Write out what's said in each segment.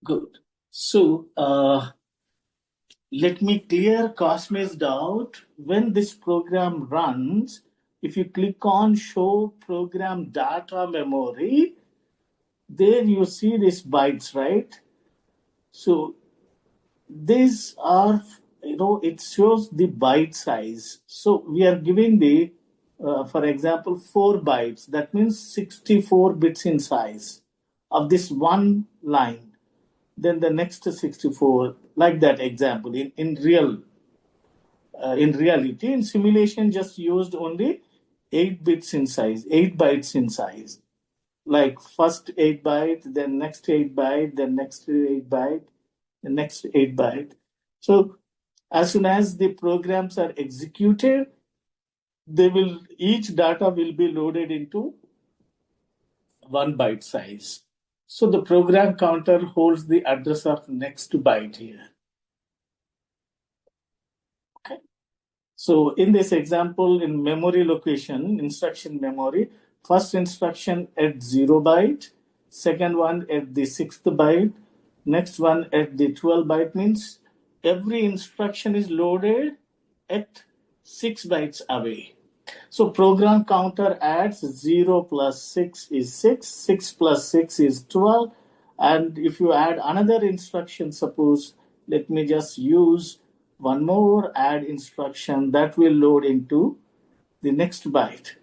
Good. So let me clear Cosme's doubt. When this program runs, if you click on Show Program Data Memory, there you see these bytes, right? So these are, it shows the byte size. So we are giving for example, 4 bytes. That means 64 bits in size of this one line. Then the next 64, like that example. In reality, in simulation, just used only 8 bits in size, 8 bytes in size. Like first 8 byte, then next 8 byte, then next 8 byte, the next 8 byte. So as soon as the programs are executed, each data will be loaded into 1 byte size. So the program counter holds the address of next byte here. Okay. So in this example, in memory location, instruction memory, first instruction at 0 byte, second one at the 6th byte, next one at the 12 byte, means every instruction is loaded at 6 bytes away. So program counter adds 0 plus 6 is 6, 6 plus 6 is 12. And if you add another instruction, suppose, let me just use one more add instruction that will load into the next byte.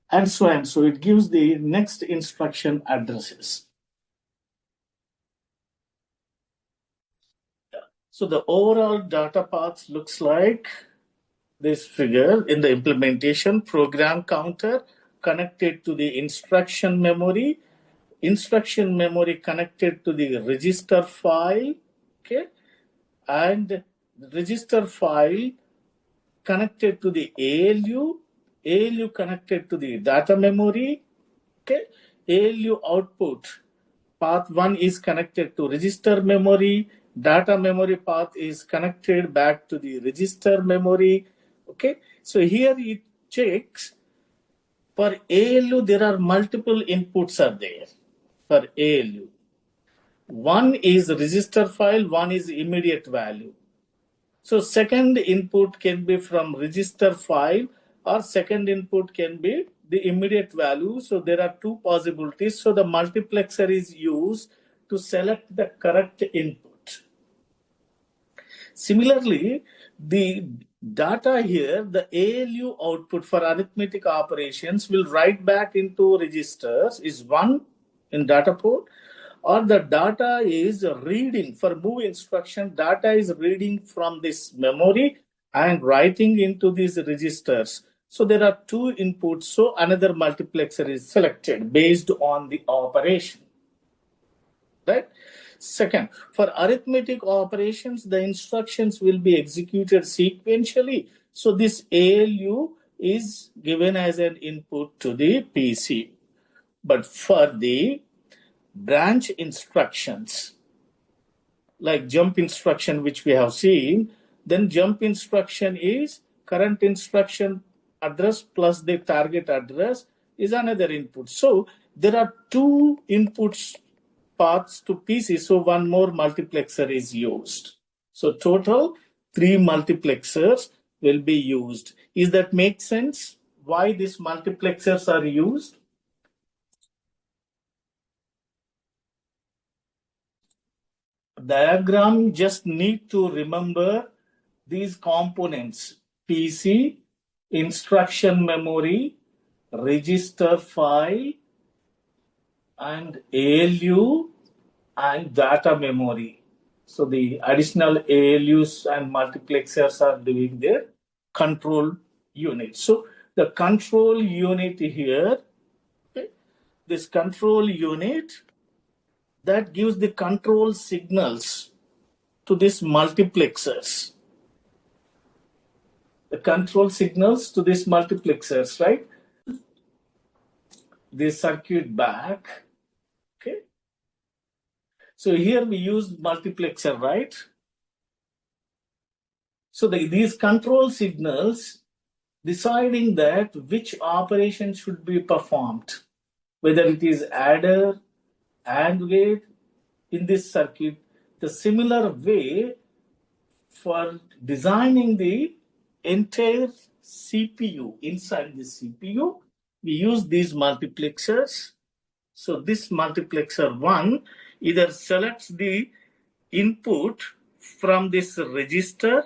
And so on. So it gives the next instruction addresses. So the overall data path looks like this figure. In the implementation, program counter connected to the instruction memory connected to the register file, okay, and register file connected to the ALU connected to the data memory, okay, ALU output path 1 is connected to register memory, data memory path is connected back to the register memory. Okay, so here it checks for ALU, there are multiple inputs are there for ALU. One is register file, one is immediate value. So second input can be from register file, or second input can be the immediate value. So there are two possibilities. So the multiplexer is used to select the correct input. Similarly, the data here, the ALU output for arithmetic operations will write back into registers is 1 in data port, or the data is reading for move instruction, data is reading from this memory and writing into these registers. So there are two inputs. So another multiplexer is selected based on the operation. Right? Second, for arithmetic operations, the instructions will be executed sequentially. So this ALU is given as an input to the PC. But for the branch instructions, like jump instruction, which we have seen, then jump instruction is current instruction address plus the target address is another input. So there are two inputs paths to PC, so one more multiplexer is used. So total 3 multiplexers will be used. Is that make sense? Why these multiplexers are used? Diagram just need to remember these components: PC, instruction memory, register file, and ALU and data memory. So the additional ALUs and multiplexers are doing their control unit. So the control unit here, okay, this control unit that gives the control signals to these multiplexers. The control signals to these multiplexers, right? They circuit back. Okay. So here we use multiplexer, right? So these control signals deciding that which operation should be performed, whether it is adder, AND gate in this circuit. The similar way for designing the entire CPU, inside the CPU, we use these multiplexers. So this multiplexer 1 either selects the input from this register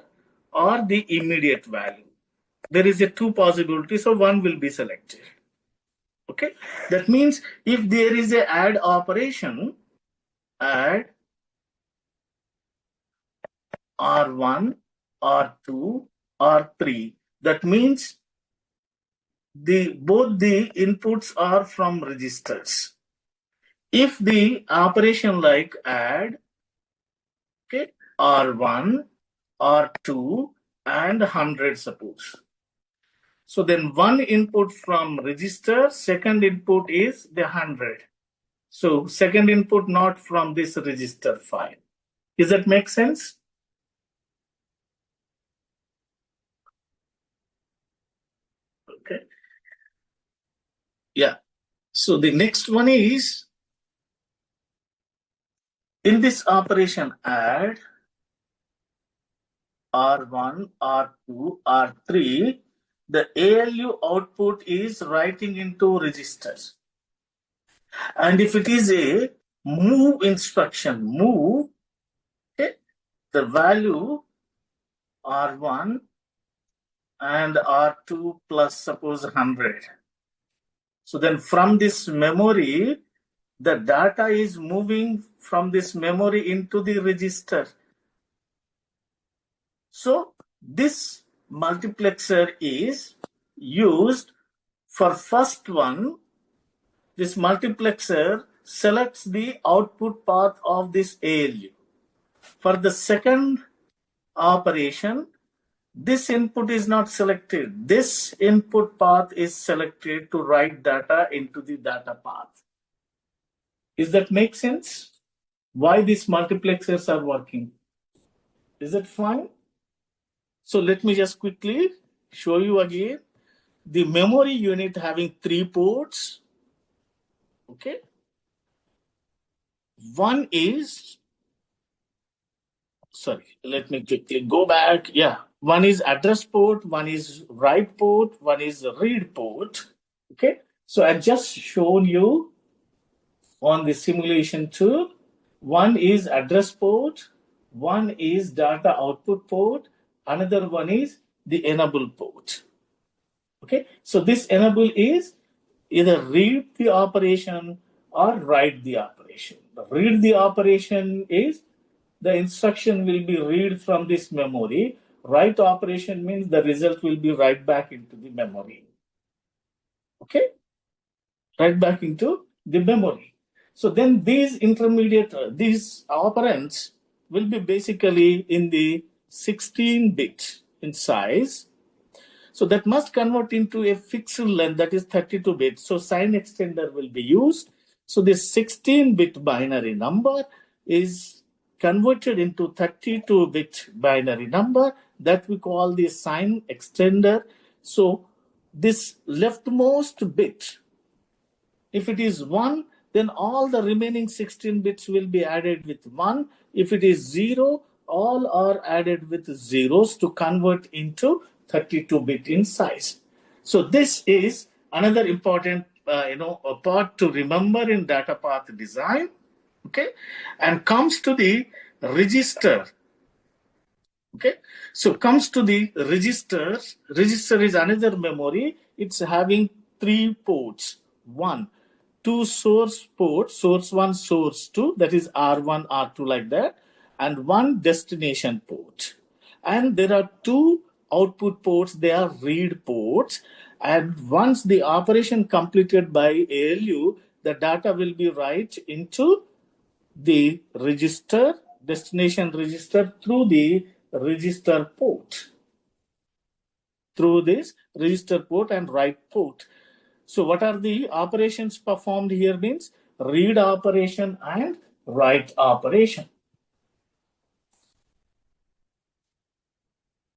or the immediate value. There is a two possibilities, so one will be selected. Okay, that means if there is a add operation, add R1, R2, R3, that means both the inputs are from registers. If the operation like add, okay, R1, R2, and 100 suppose. So then one input from register, second input is the 100. So second input not from this register file. Does that make sense? Okay. Yeah. So the next one is, in this operation add R1, R2, R3, the ALU output is writing into registers. And if it is a move instruction, move, okay, the value R1 and R2 plus suppose 100. So then from this memory, the data is moving from this memory into the register. So this multiplexer is used for first one. This multiplexer selects the output path of this ALU. For the second operation, this input is not selected. This input path is selected to write data into the data path. Does that make sense? Why these multiplexers are working? Is it fine? So let me just quickly show you again. The memory unit having 3 ports. Okay. One is, sorry, let me quickly go back. Yeah. One is address port, one is write port, one is read port. Okay. So I just shown you on the simulation tool. One is address port, one is data output port, another one is the enable port. Okay, so this enable is either read the operation or write the operation. The read the operation is the instruction will be read from this memory. Write operation means the result will be write back into the memory. Okay, write back into the memory. So then these intermediate, these operands will be basically in the 16-bit in size. So that must convert into a fixed length, that is 32-bit. So sign extender will be used. So this 16-bit binary number is converted into 32-bit binary number that we call the sign extender. So this leftmost bit, if it is 1, then all the remaining 16 bits will be added with 1. If it is 0, all are added with zeros to convert into 32-bit in size. So this is another important a part to remember in data path design. Okay, and comes to the register. Okay, so comes to the registers. Register is another memory. It's having 3 ports. 1, 2 source ports, source 1, source 2, that is R1, R2 like that, and 1 destination port. And there are 2 output ports, they are read ports. And once the operation completed by ALU, the data will be write into the register, destination register through the register port. Through this register port and write port. So what are the operations performed here means read operation and write operation.